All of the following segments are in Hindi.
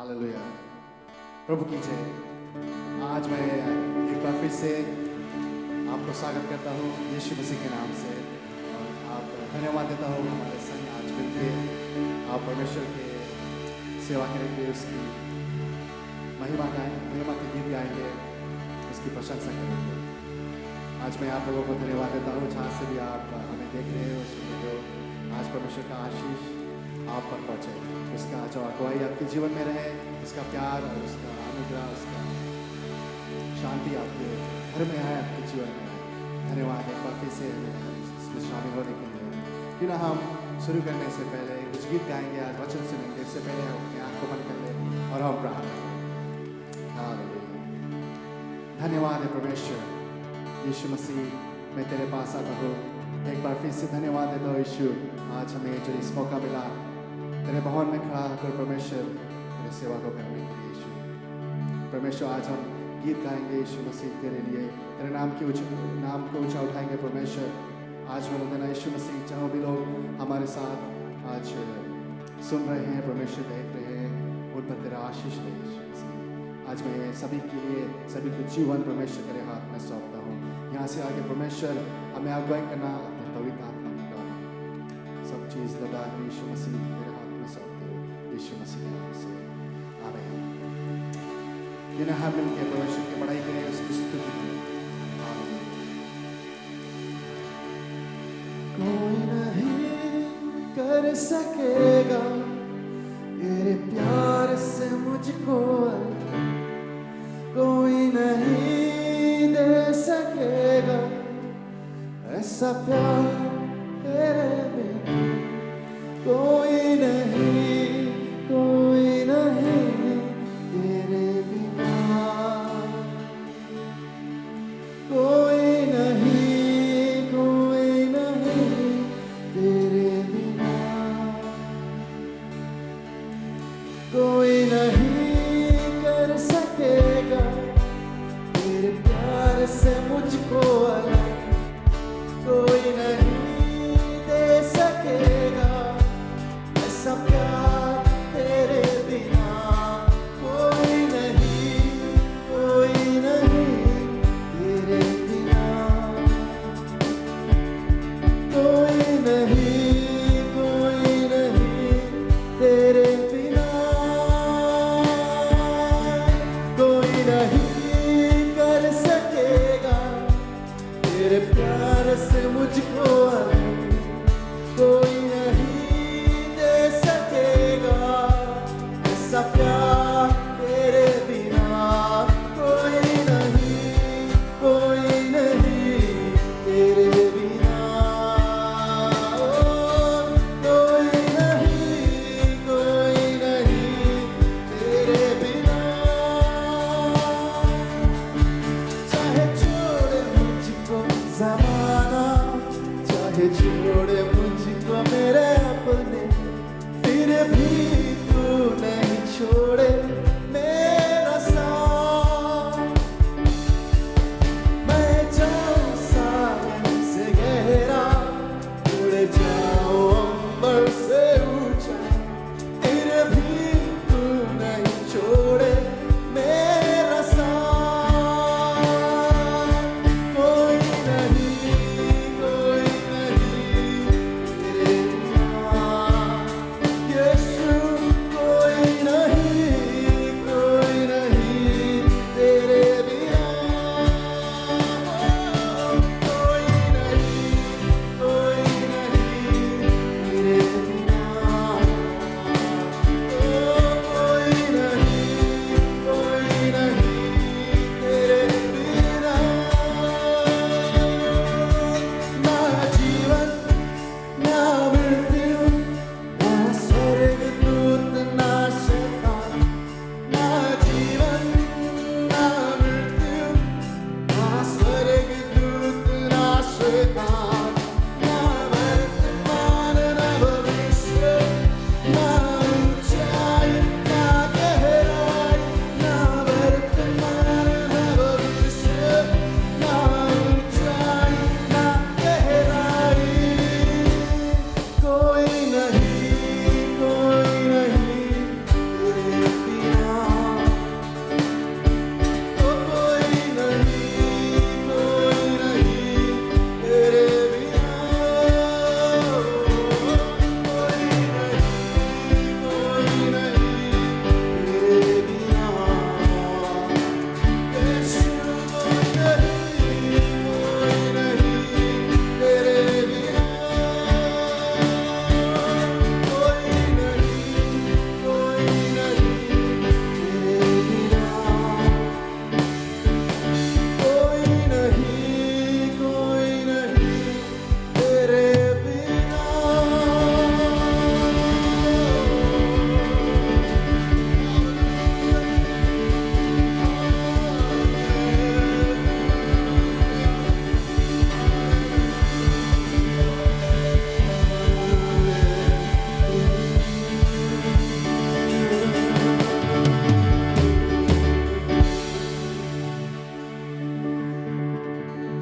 हालेलुया। प्रभु की जय। आज मैं एक बार फिर से आपको स्वागत करता हूँ यीशु मसीह के नाम से, और आप धन्यवाद देता हूँ हमारे संग आज मिलके आप परमेश्वर के सेवा करेंगे, उसकी महिमा के गीत गाएंगे, उसकी प्रशंसा करेंगे। आज मैं आप लोगों को धन्यवाद देता हूँ जहाँ से भी आप हमें देख रहे हो, सुन रहे हो। आज परमेश्वर का आशीष आप पर पहुँचे, उसका जो अगुवाई आपके जीवन में रहे, उसका प्यार और उसका अनुग्रह, उसका शांति आपके घर में आए, आपके जीवन में आए। धन्यवाद एक बार फिर से इसमें शामिल होने के लिए। क्यों ना हम शुरू करने से पहले कुछ गीत गाएंगे, आज वचन सुनेंगे। इससे पहले हम अपनी आँख को बंद कर लें और हम प्रार्थना करें। हालेलुया। धन्यवाद है परमेश्वर यीशु मसीह, मैं तेरे पास आता हूँ एक बार फिर से। धन्यवाद देता हूँ यीशु, आज हमें जो इस मौका मिला तेरे भवन में खड़ा होकर परमेश्वर तेरे सेवा को करने के लिए। यीशु परमेश्वर, आज हम गीत गाएंगे यीशु मसीह तेरे लिए, तेरे नाम को ऊंचा उठाएंगे परमेश्वर। आज बोलो देना यीशु मसीह, जहाँ भी लोग हमारे साथ आज सुन रहे हैं परमेश्वर, देख रहे हैं, उन पर तेरा आशीष दे यीशु मसीह। आज मैं सभी के लिए, सभी के जीवन परमेश्वर तेरे हाथ में सौंपता हूँ। यहाँ से आगे परमेश्वर हमें अगुवाई करना अपने पवित्र आत्मा के द्वारा। सब चीज़ लगा यीशु मसीह तेरे हाथ में सौंपते हो, यीशु मसीह के नाम से आमीन। जिन्हें हम मिलकर परमेश्वर की बड़ाई करें, उसकी स्तुति करें। कोई नहीं कर सकेगा तेरे प्यार से मुझको, कोई नहीं दे सकेगा ऐसा प्यार तेरे बिना। कोई नहीं तेरे बिना, कोई नहीं तेरे बिना, कोई नहीं कर सकेगा तेरे प्यार से मुझको अलग। कोई नहीं दे सकेगा ऐसा प्यार तेरे बिना। कोई नहीं तेरे बिना, कोई नहीं तेरे बिना,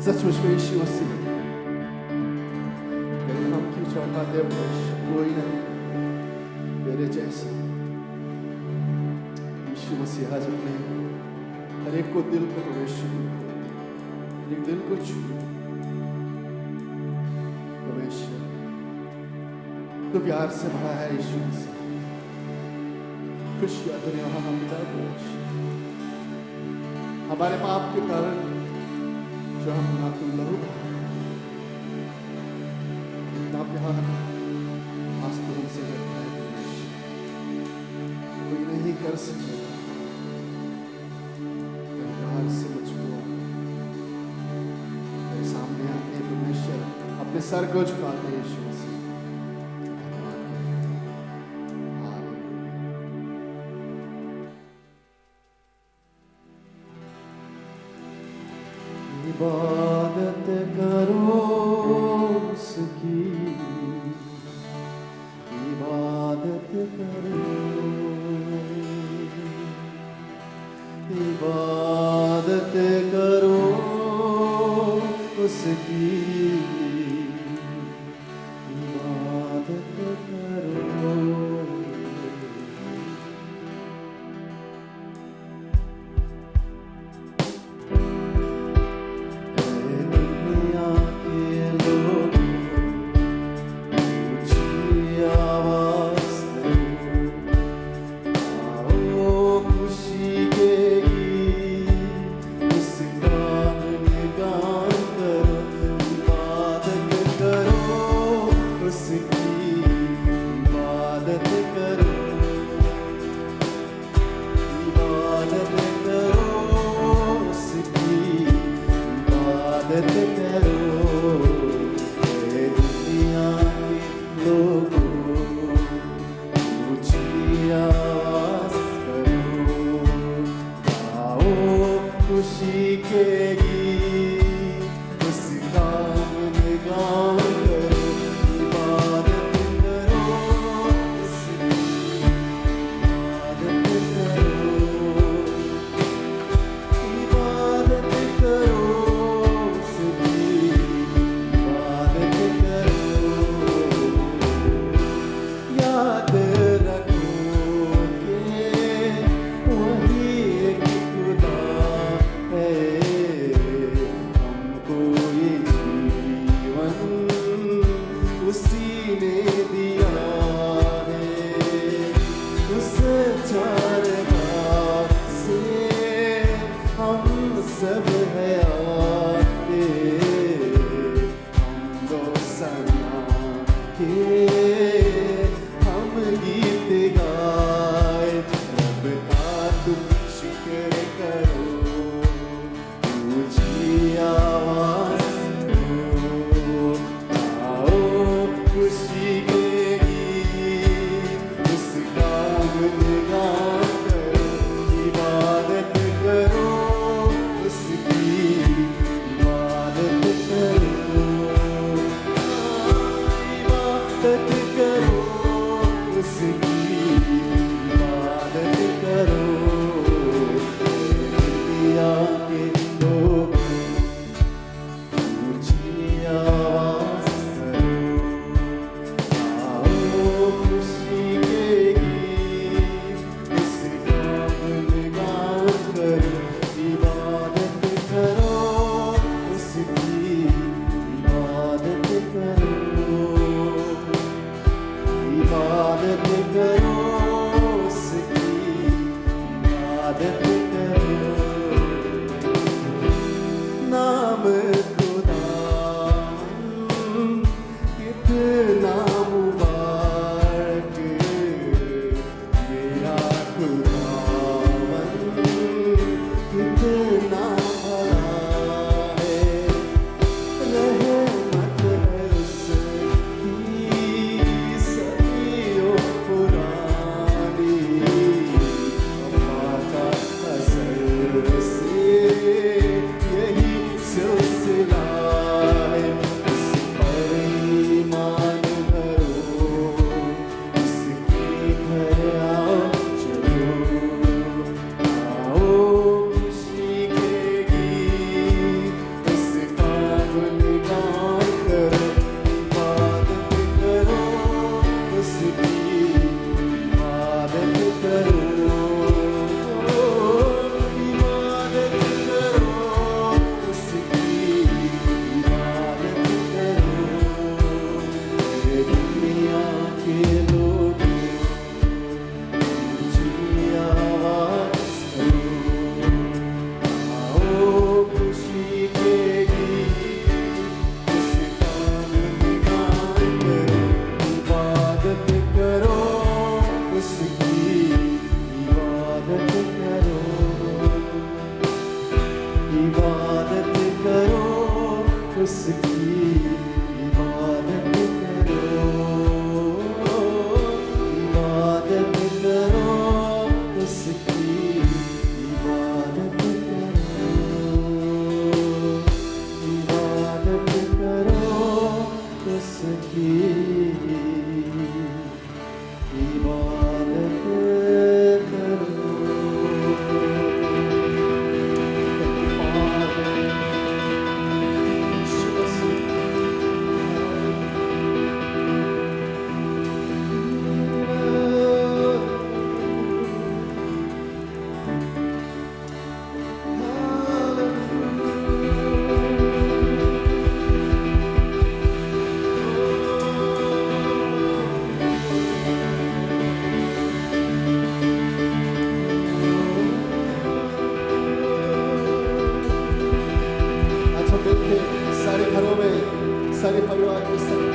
सचमुच में यीशु मसीह तेरे नाम की चौथा देव कोई नहीं तेरे जैसा। यीशु मसीह आज अपने हर एक को दिल को प्रवेश हर एक दिल को छू प्रवेश तो प्यार से भरा है यीशु मसीह। खुशियां दुनिया हम बोझ हमारे पाप के कारण जो हम ना तुम लहू इतना प्यार आज तो हमसे करता है कोई नहीं कर सकता प्यार से मुझको तेरे सामने आते परमेश्वर अपने सर को झुकाते यीशु मसीह। इबादत करो उसकी इबादत करो इबादत करो उसकी इबादत करो। इबादत करो उसकी इबादत करो इबादत करो उसकी इबादत करो उसकी इबादत करो सारे घरों में सारे परिवार के संग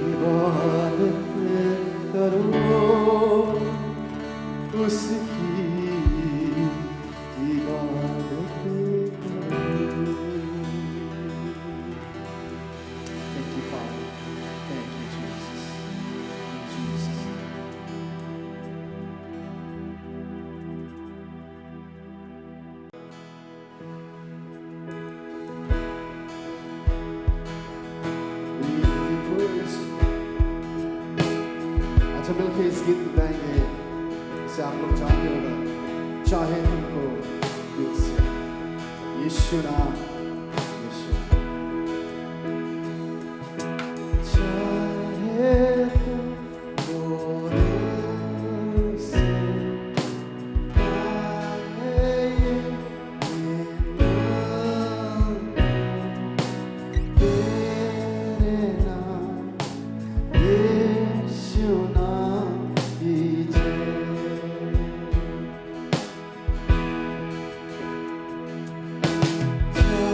इबादत करो उसकी इबादत करो। Thank you, Father. Thank you, Jesus. Jesus. अच्छा मिलके इस गीत को गाएंगे इसे आप लोग जानते होगा चाहे तुमको दिल से यीशु नाम यीशु चाहे तुमको दिल से चाहे ये तेरे नाम यीशु नाम कीजिए चाहे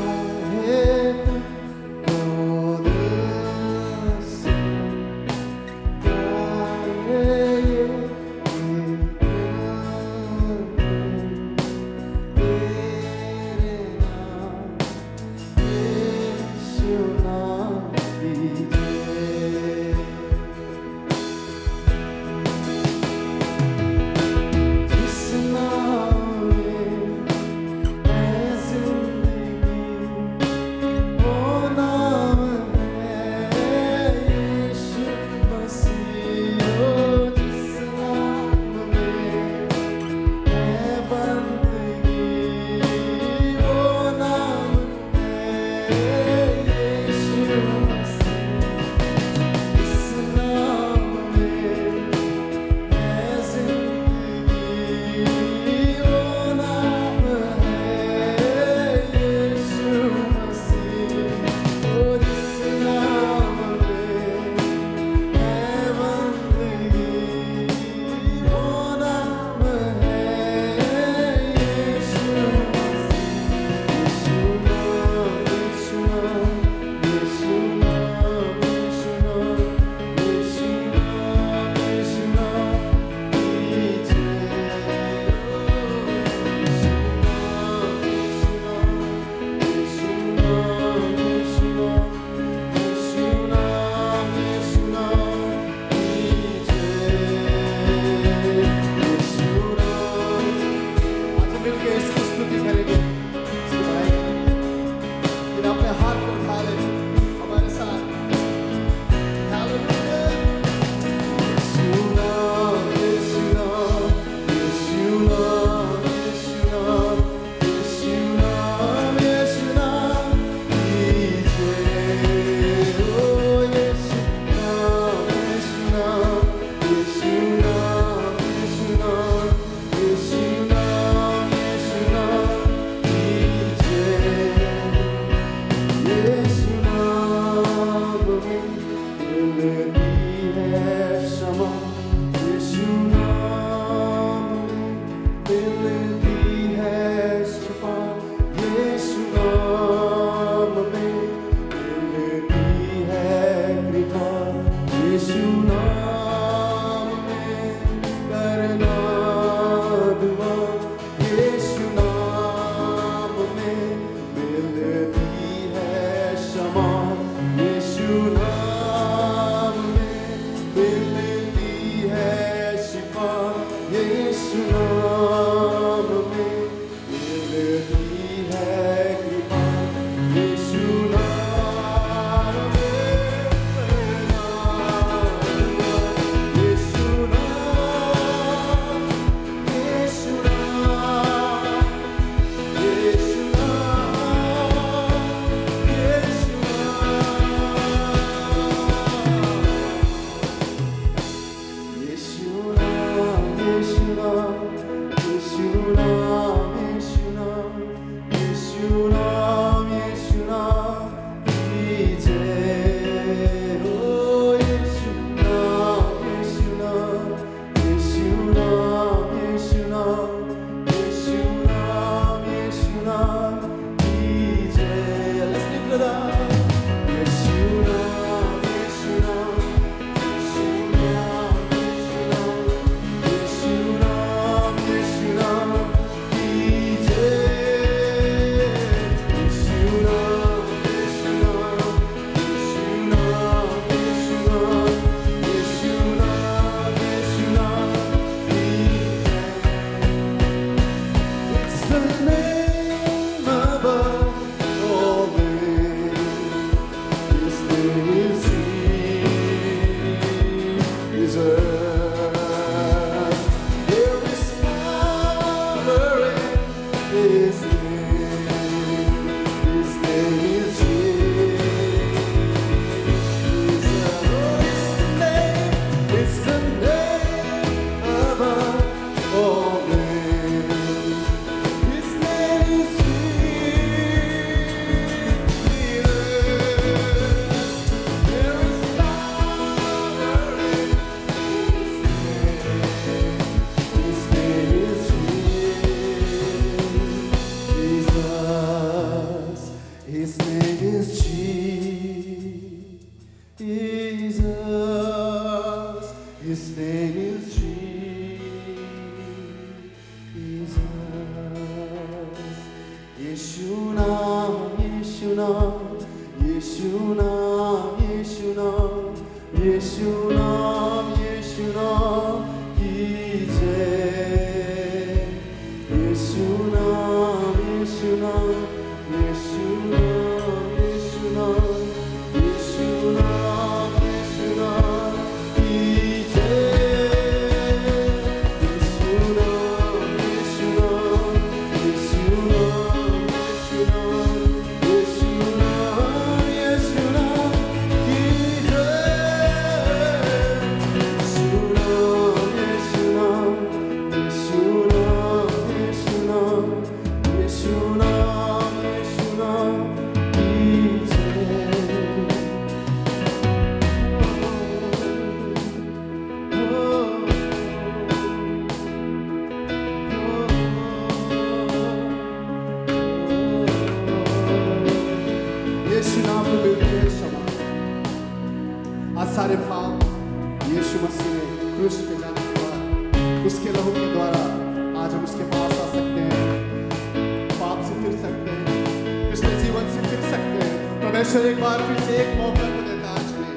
परमेश्वर एक बार फिर से एक मौका को देता आज हमें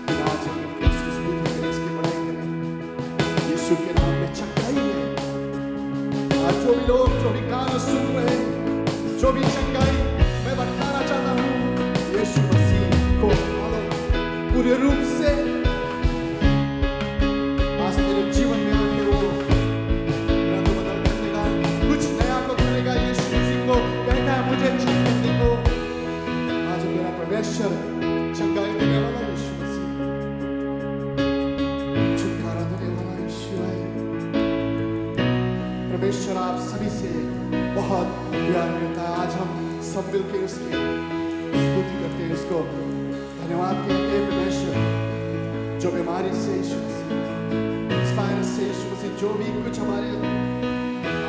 कि आज हम मिलकर उसकी स्तुति करें, उसकी बड़ाई करें। यीशु के नाम में चंगाई है। आज जो भी लोग, जो भी गाना सुन रहे हैं, जो भी चंगाई मैं बताना चाहता हूँ, यीशु मसीह को पालो पूरे रूप से। आज तेरे जीवन में आके वो रंग बदल कर देगा, कुछ नया को करेगा। यीशु मसीह को कहता है मुझे चंगाई को। परमेश्वर चंगाई देने वाला यीशु मसीह, छुटकारा देने वाला यीशु है। परमेश्वर आप सभी से बहुत प्यार करता है। आज हम सब मिलकर उसकी स्तुति करते हैं, उसको धन्यवाद कहते हैं। परमेश्वर जो बीमारी से यीशु मसीह, इस वायरस से यीशु मसीह, जो भी कुछ हमारे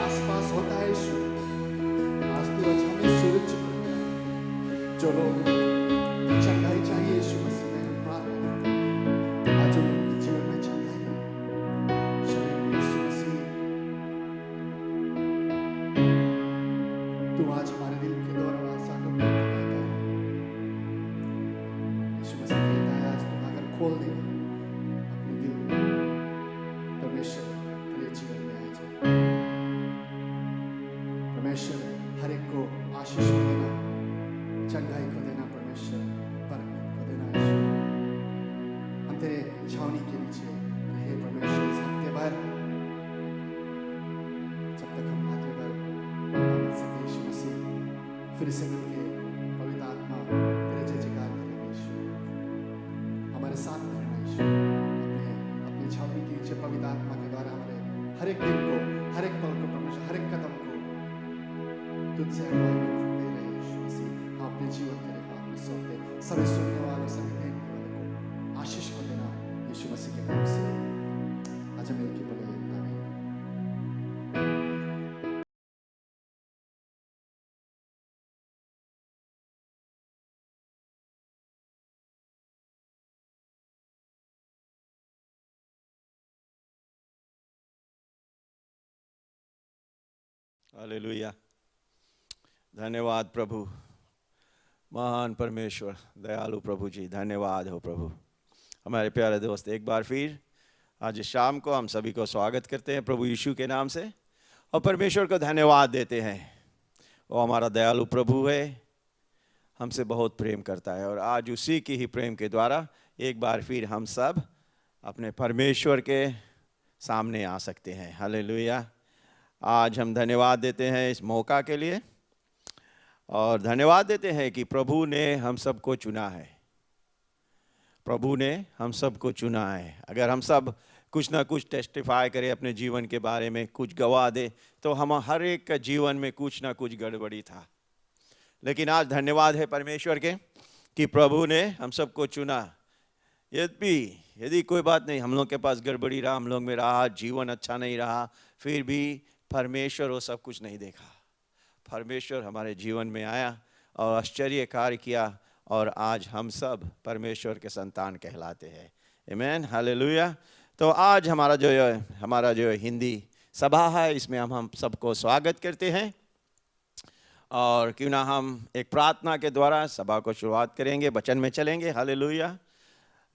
आसपास होता है यीशु, आज तू आज हमें सुरक्षित रखना। जो लोग चंगाई चाहिए यीशु मसीह में प्रार्थना, आज उनके जीवन में चंगाई शरीर में यीशु मसीह, तू आज हमारे दिल के द्वारा आशा को पूरा करता है। यीशु मसीह कहता है आज तुम अगर खोल देगा अपने दिल को, परमेश्वर तेरे जीवन में आ जाए। परमेश्वर हर एक को आशीष को देना, चंगाई को देना, परमेश्वर बरकत को देना। हम तेरे छावनी के नीचे रहे परमेश्वर इस हफ्ते भर, जब तक हम आगे बढ़ मिल सके यीशु मसीह, फिर से मिलके पवित्र आत्मा तेरे जय जयकार करेंगे यीशु। हमारे साथ रहना यीशु, अपने छावनी के नीचे पवित्र आत्मा के द्वारा हमारे हर एक दिन को, हर एक पल को परमेश्वर, हर एक कदम को तुझसे अपॉइंटमेंट दे रहे हैं यीशु मसीह। हम अपने जीवन तेरे हाथ में सौंपते, सभी सुनने वालों, सभी देखने वालों को आशीष को देना यीशु मसीह के नाम से। आज हम मिलके बोले आमीन। हालेलुया। धन्यवाद प्रभु, महान परमेश्वर, दयालु प्रभु जी, धन्यवाद हो प्रभु। हमारे प्यारे दोस्त, एक बार फिर आज शाम को हम सभी को स्वागत करते हैं प्रभु यीशु के नाम से और परमेश्वर को धन्यवाद देते हैं। वो हमारा दयालु प्रभु है, हमसे बहुत प्रेम करता है और आज उसी की ही प्रेम के द्वारा एक बार फिर हम सब अपने परमेश्वर के सामने आ सकते हैं। हालेलुया। आज हम धन्यवाद देते हैं इस मौका के लिए और धन्यवाद देते हैं कि प्रभु ने हम सबको चुना है। प्रभु ने हम सबको चुना है। अगर हम सब कुछ ना कुछ टेस्टिफाई करें अपने जीवन के बारे में, कुछ गवाह दे, तो हम हर एक का जीवन में कुछ ना कुछ गड़बड़ी था। लेकिन आज धन्यवाद है परमेश्वर के कि प्रभु ने हम सबको चुना। यदि कोई बात नहीं, हम लोग के पास गड़बड़ी रहा, हम लोग में रहा, जीवन अच्छा नहीं रहा, फिर भी परमेश्वर वो सब कुछ नहीं देखा। परमेश्वर हमारे जीवन में आया और आश्चर्य कार्य किया और आज हम सब परमेश्वर के संतान कहलाते हैं। आमीन, हालेलुया। तो आज हमारा जो हिंदी सभा है, इसमें हम सबको स्वागत करते हैं और क्यों ना हम एक प्रार्थना के द्वारा सभा को शुरुआत करेंगे, वचन में चलेंगे। हालेलुया।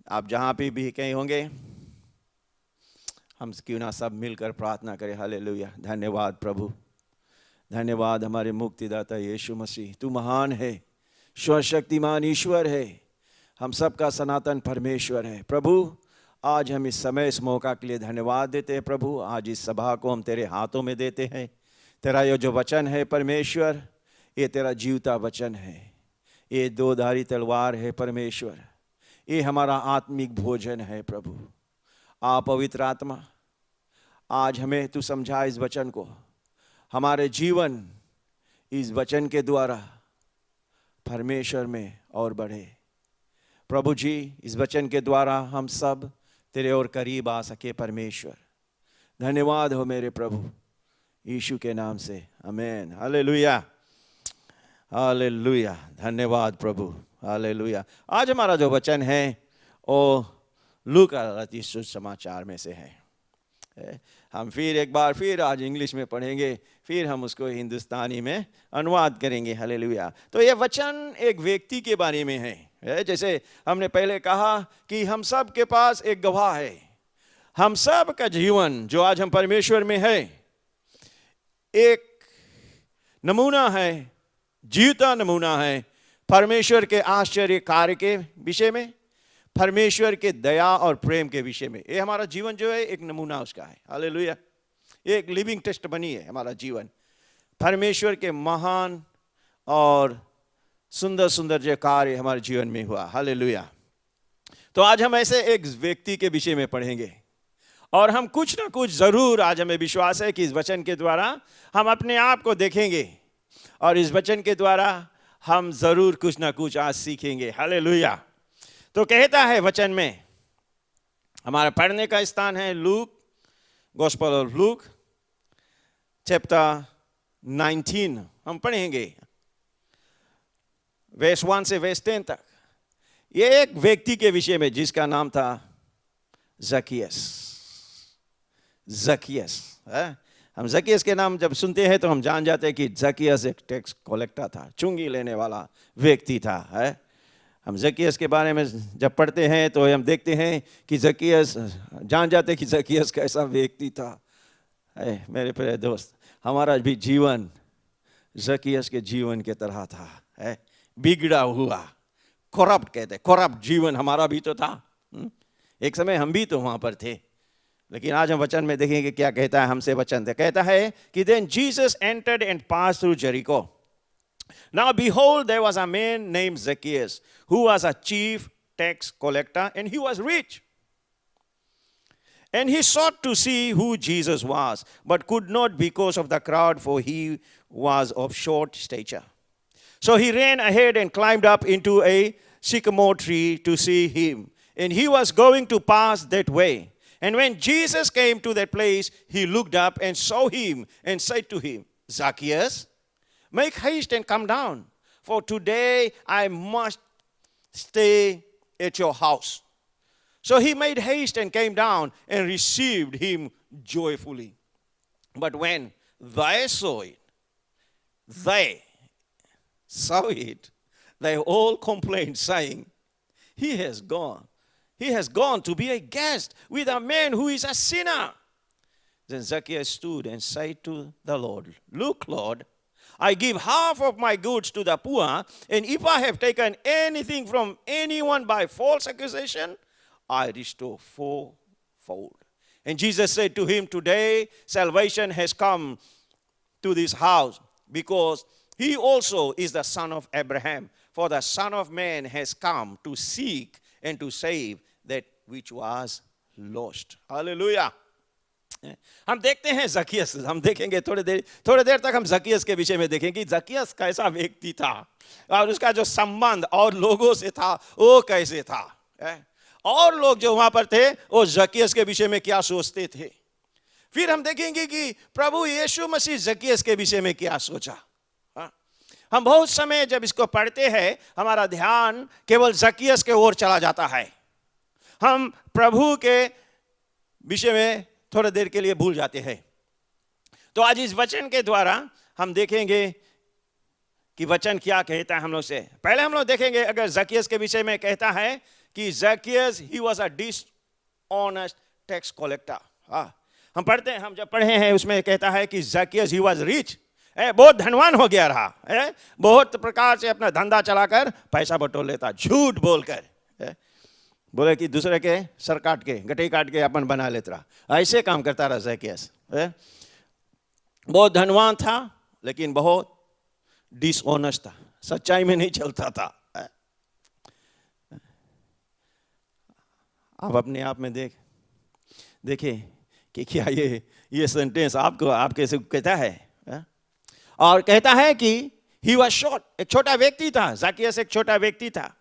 आप जहाँ भी कहीं होंगे, हम क्यों ना सब मिलकर प्रार्थना करें। हालेलुया। धन्यवाद प्रभु, धन्यवाद हमारे मुक्तिदाता यीशु मसीह। तू महान है, सर्वशक्तिमान ईश्वर है, हम सबका सनातन परमेश्वर है। प्रभु आज हम इस समय इस मौका के लिए धन्यवाद देते हैं। प्रभु आज इस सभा को हम तेरे हाथों में देते हैं। तेरा ये जो वचन है परमेश्वर, ये तेरा जीवता वचन है, ये दो धारी तलवार है परमेश्वर, ये हमारा आत्मिक भोजन है। प्रभु आप पवित्र आत्मा आज हमें तू समझा इस वचन को, हमारे जीवन इस वचन के द्वारा परमेश्वर में और बढ़े। प्रभु जी इस वचन के द्वारा हम सब तेरे और करीब आ सके। परमेश्वर धन्यवाद हो मेरे प्रभु, यीशु के नाम से आमीन। Hallelujah, hallelujah. धन्यवाद प्रभु, हालेलुया। आज हमारा जो वचन है वो लूका रचित सुसमाचार में से है। हम फिर एक बार फिर आज इंग्लिश में पढ़ेंगे, फिर हम उसको हिंदुस्तानी में अनुवाद करेंगे। हालेलुया। तो ये वचन एक व्यक्ति के बारे में है। जैसे हमने पहले कहा कि हम सब के पास एक गवाह है। हम सब का जीवन जो आज हम परमेश्वर में है, एक नमूना है, जीवता नमूना है परमेश्वर के आश्चर्य कार्य के विषय में, परमेश्वर के दया और प्रेम के विषय में। ये हमारा जीवन जो है एक नमूना उसका है। हालेलुया। एक लिविंग टेस्ट बनी है हमारा जीवन, परमेश्वर के महान और सुंदर सुंदर जो कार्य हमारे जीवन में हुआ। हालेलुया। तो आज हम ऐसे एक व्यक्ति के विषय में पढ़ेंगे और हम कुछ ना कुछ जरूर, आज हमें विश्वास है कि इस वचन के द्वारा हम अपने आप को देखेंगे और इस वचन के द्वारा हम जरूर कुछ ना कुछ आज सीखेंगे। हालेलुया। तो कहता है वचन में, हमारा पढ़ने का स्थान है look, gospel of Luke chapter 19। हम पढ़ेंगे वर्स 1 से वर्स 10 तक। ये एक व्यक्ति के विषय में जिसका नाम था जकियस। जकियस है। हम जकियस के नाम जब सुनते हैं तो हम जान जाते हैं कि जकियस एक टैक्स कलेक्टर था, चुंगी लेने वाला व्यक्ति था। है हम जकियस के बारे में जब पढ़ते हैं तो हम देखते हैं कि जकियस, जान जाते हैं कि जकियस कैसा व्यक्ति था। मेरे प्यारे दोस्त, हमारा भी जीवन जकियस के जीवन के तरह था। है बिगड़ा हुआ, करप्ट कहते हैं, करप्ट जीवन हमारा भी तो था। एक समय हम भी तो वहां पर थे। लेकिन आज हम वचन में देखेंगे क्या कहता है हमसे वचन। कहता है कि then Jesus entered and passed through Jericho. Now behold, there was a man named Zacchaeus, who was a chief tax collector, and he was rich. And he sought to see who Jesus was, but could not because of the crowd, for he was of short stature. So he ran ahead and climbed up into a sycamore tree to see him. And he was going to pass that way. And when Jesus came to that place, he looked up and saw him and said to him, Zacchaeus, make haste and come down, for today I must stay at your house. So he made haste and came down and received him joyfully. But when they saw it, they all complained, saying, He has gone to be a guest with a man who is a sinner. Then Zacchaeus stood and said to the Lord, Look, Lord, I give half of my goods to the poor, and if I have taken anything from anyone by false accusation, I restore fourfold. And Jesus said to him, Today salvation has come to this house, because he also is the son of Abraham. For the Son of Man has come to seek and to save that which was lost. Hallelujah. हम देखते हैं जकियस, हम देखेंगे थोड़ी देर तक हम जकियस के विषय में देखेंगे जकियस कैसा व्यक्ति था और उसका जो संबंध और लोगों से था वो कैसे था, और लोग जो वहां पर थे वो जकियस के विषय में क्या सोचते थे। फिर हम देखेंगे कि प्रभु यीशु मसीह जकियस के विषय में क्या सोचा। हम बहुत समय जब इसको पढ़ते हैं हमारा ध्यान केवल जकियस के ओर चला जाता है, हम प्रभु के विषय में थोड़ी देर के लिए भूल जाते हैं। तो आज इस वचन के द्वारा हम देखेंगे कि वचन क्या कहता है हम लोग से। पहले हम लोग देखेंगे अगर जकियस के विषय में कहता है कि Zacchaeus he was a dishonest tax collector. हम पढ़ते हैं, हम जब पढ़े हैं उसमें कहता है कि जकियस ही वाज रिच, बहुत धनवान हो गया रहा, बहुत प्रकार से अपना धंधा चलाकर पैसा बटोर लेता, झूठ बोलकर बोले कि दूसरे के सर काट के गठे काट के अपन बना लेता रहा, ऐसे काम करता रहा जकियस। बहुत धनवान था लेकिन बहुत डिसऑनेस्ट था, सच्चाई में नहीं चलता था। आप अपने आप में देखिए कि क्या ये सेंटेंस आपके से कहता है। और कहता है कि ही वाज शॉर्ट, एक छोटा व्यक्ति था, जकियस एक छोटा व्यक्ति था।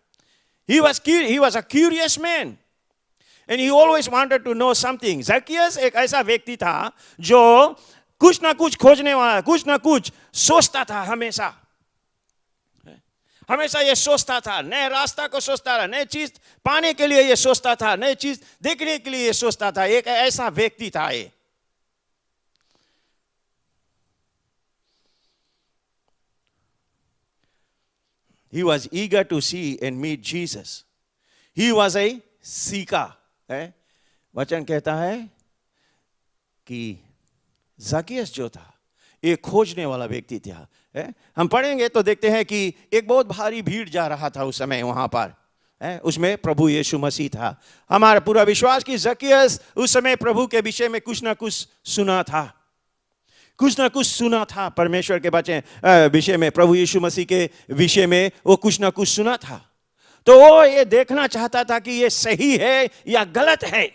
He was a curious man and he always wanted to know something. Zacchaeus एक ऐसा व्यक्ति था जो कुछ ना कुछ खोजने वाला, कुछ ना कुछ सोचता था, हमेशा ये सोचता था, नए रास्ता को सोचता था, नई चीज पाने के लिए ये सोचता था, नई चीज देखने के लिए ये सोचता था। एक ऐसा व्यक्ति था ये। He was eager to see and meet Jesus. He was a seeker. वचन कहता है कि जकियस जो था एक खोजने वाला व्यक्ति था। हम पढ़ेंगे तो देखते हैं कि एक बहुत भारी भीड़ जा रहा था उस समय वहां पर, उसमें प्रभु यीशु मसीह था। हमारा पूरा विश्वास कि जकियस उस समय प्रभु के विषय में कुछ ना कुछ सुना था, कुछ ना कुछ सुना था परमेश्वर के विषय में, प्रभु यीशु मसीह के विषय में वो कुछ ना कुछ सुना था। तो वो ये देखना चाहता था कि ये सही है या गलत है,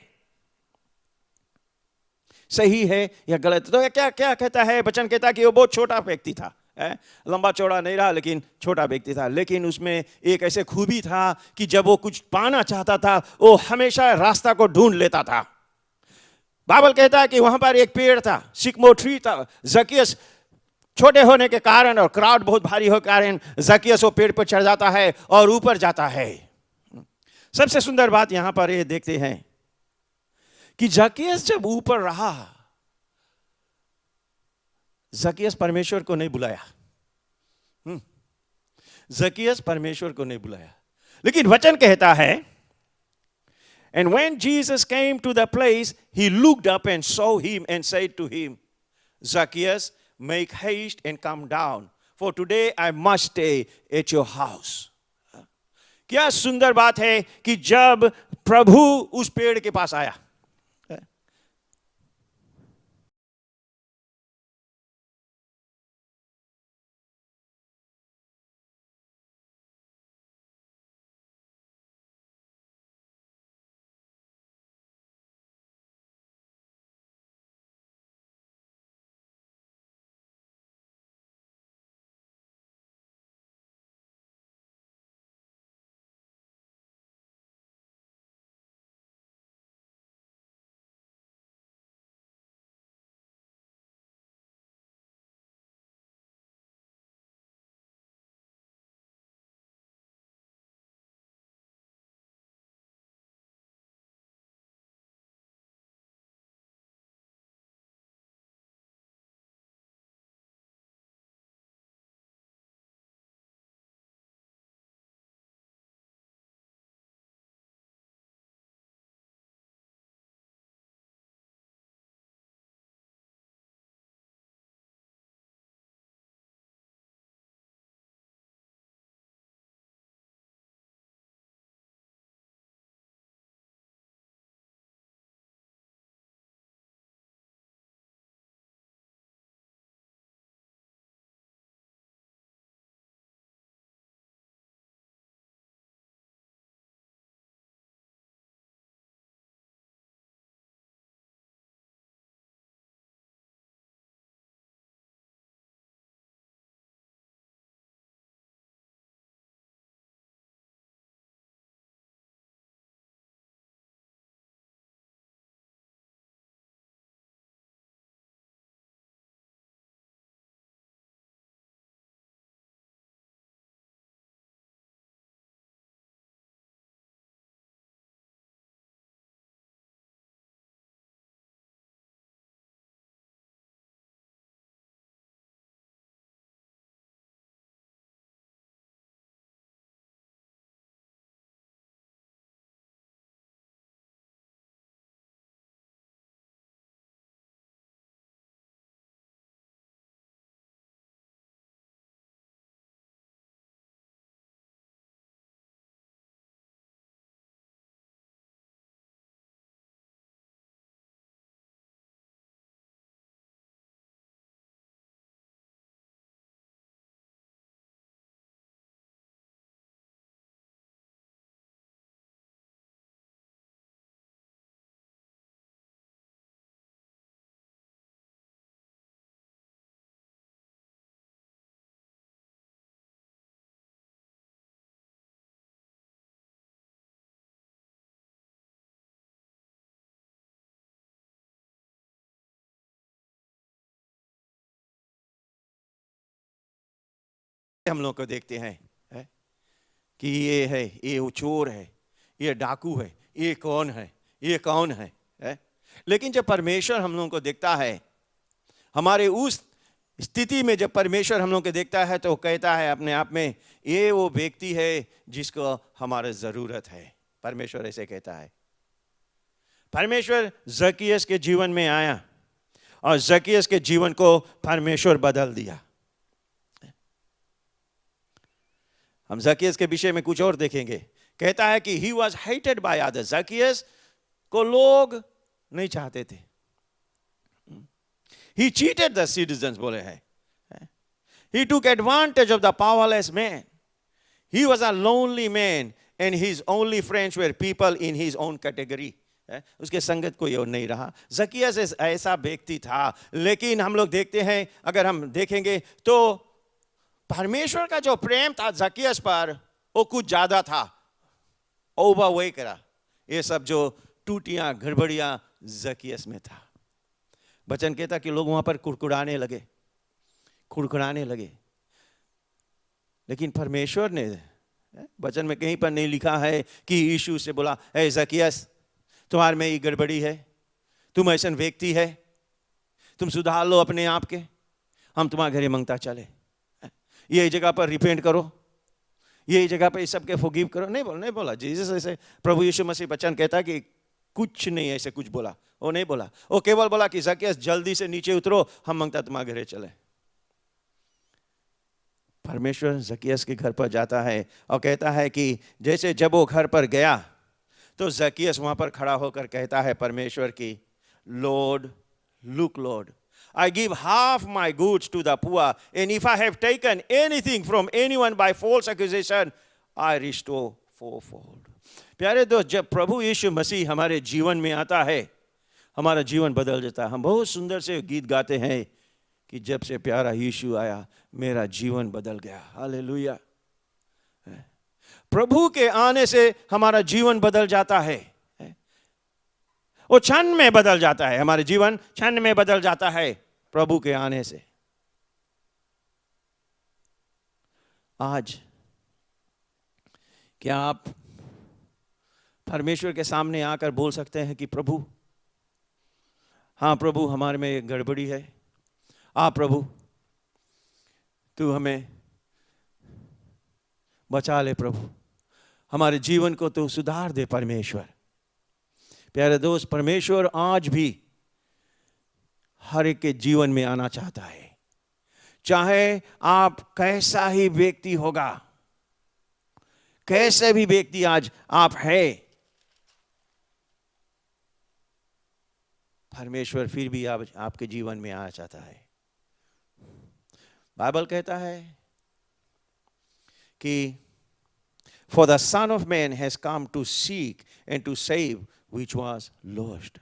सही है या गलत। तो क्या क्या कहता है वचन, कहता है कि वो बहुत छोटा व्यक्ति था, लंबा चौड़ा नहीं रहा लेकिन छोटा व्यक्ति था। लेकिन उसमें एक ऐसे खूबी था कि जब वो कुछ पाना चाहता था वो हमेशा रास्ता को ढूंढ लेता था। बाइबल कहता है कि वहां पर एक पेड़ था, सिकमोर ट्री था। जकियस छोटे होने के कारण और क्राउड बहुत भारी होने के कारण जकियस वो पेड़ पर चढ़ जाता है और ऊपर जाता है। सबसे सुंदर बात यहां पर ये देखते हैं कि जकियस जब ऊपर रहा, जकियस परमेश्वर को नहीं बुलाया, जकियस परमेश्वर को नहीं बुलाया। लेकिन वचन कहता है, and when Jesus came to the place, he looked up and saw him and said to him, Zacchaeus, make haste and come down, for today I must stay at your house. क्या सुंदर बात है कि जब प्रभु उस पेड़ के पास आया, हम लोग को देखते हैं कि ये है, ये चोर है, ये डाकू है, ये कौन है, ये कौन है? लेकिन जब परमेश्वर हम लोगों को देखता है, हमारे उस स्थिति में जब परमेश्वर हम लोग को देखता है, तो वो कहता है अपने आप में, ये वो व्यक्ति है जिसको हमारे जरूरत है। परमेश्वर ऐसे कहता है। परमेश्वर जकियस के जीवन में आया और जकियस के जीवन को परमेश्वर बदल दिया। हम जकियस के विषय में कुछ और देखेंगे। कहता है कि he was hated by others. Zacchaeus को लोग नहीं चाहते थे। He cheated the citizens, बोले हैं। He took advantage of the powerless man. He was a lonely man and his only friends were people in his own category. उसके संगत कोई और नहीं रहा। जकियस ऐसा व्यक्ति था, लेकिन हम लोग देखते हैं, अगर हम देखेंगे तो परमेश्वर का जो प्रेम था जकियस पर, वो कुछ ज्यादा था। ओवर वही करा, ये सब जो टूटियां गड़बड़ियां जकियस में था। वचन कहता कि लोग वहां पर कुड़कुड़ाने लगे। लेकिन परमेश्वर ने, वचन में कहीं पर नहीं लिखा है कि यीशु से बोला, ए जकियस, तुम्हारे में ये गड़बड़ी है, तुम ऐसा व्यक्ति है, तुम सुधार लो अपने आप के, हम तुम्हारे घरे मंगता चले, ये जगह पर रिपेंट करो, ये जगह पर इस सबके फॉरगिव करो। नहीं बोला जीसस ऐसे। प्रभु यीशु मसीह वचन कहता कि कुछ नहीं ऐसे कुछ बोला, वो नहीं बोला। वो केवल बोला कि जकियस जल्दी से नीचे उतरो, हम मंगता तुम्हारे घरे चले। परमेश्वर जकियस के घर पर जाता है और कहता है कि जैसे जब वो घर पर गया तो जकियस वहां पर खड़ा होकर कहता है परमेश्वर की, Lord, look Lord, I give half my goods to the poor, and if I have taken anything from anyone by false accusation, I restore fourfold. प्यारे दोस्त, जब प्रभु यीशु मसीह हमारे जीवन में आता है, हमारा जीवन बदल जाता है। हम बहुत सुंदर से गीत गाते हैं कि जब से प्यारा यीशु आया मेरा जीवन बदल गया। हालेलुया। प्रभु के आने से हमारा जीवन बदल जाता है। वो क्षण में बदल जाता है, हमारे जीवन क्षण में बदल जाता है प्रभु के आने से। आज क्या आप परमेश्वर के सामने आकर बोल सकते हैं कि प्रभु, हाँ प्रभु, हमारे में गड़बड़ी है, प्रभु तू हमें बचा ले, प्रभु हमारे जीवन को तू सुधार दे। परमेश्वर, प्यारे दोस्त, परमेश्वर आज भी हर एक के जीवन में आना चाहता है, चाहे आप कैसा ही व्यक्ति होगा, कैसे भी व्यक्ति आज आप है, परमेश्वर फिर भी आपके जीवन में आना चाहता है। बाइबल कहता है कि for the Son of Man has come to seek and to save which was lost.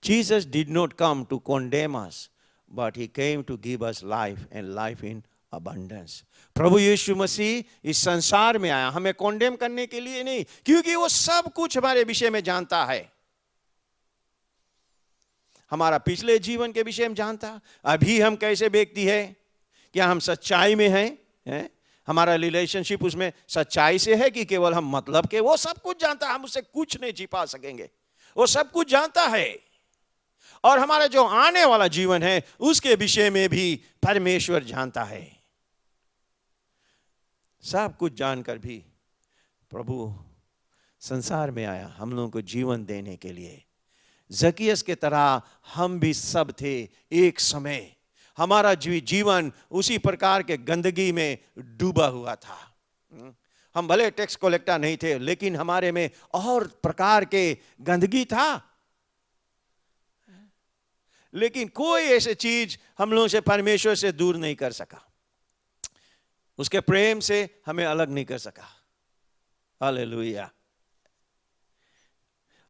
Jesus did not come to condemn us, but he came to give us life and life in abundance. प्रभु यीशु मसीह इस संसार में आया हमें कॉन्डेम करने के लिए नहीं, क्योंकि वो सब कुछ हमारे विषय में जानता है। हमारा पिछले जीवन के विषय में जानता, अभी हम कैसे व्यक्ति है, क्या हम सच्चाई में हैं, हमारा रिलेशनशिप उसमें सच्चाई से है कि केवल हम मतलब के, वो सब कुछ जानता है। हम उससे कुछ नहीं छिपा सकेंगे, वो सब कुछ जानता है। और हमारा जो आने वाला जीवन है उसके विषय में भी परमेश्वर जानता है। सब कुछ जानकर भी प्रभु संसार में आया हम लोगों को जीवन देने के लिए। जकियस के तरह हम भी सब थे एक समय, हमारा जीवन उसी प्रकार के गंदगी में डूबा हुआ था। हम भले टैक्स कलेक्टर नहीं थे, लेकिन हमारे में और प्रकार के गंदगी था। लेकिन कोई ऐसी चीज हम लोगों से परमेश्वर से दूर नहीं कर सका, उसके प्रेम से हमें अलग नहीं कर सका। हालेलुया।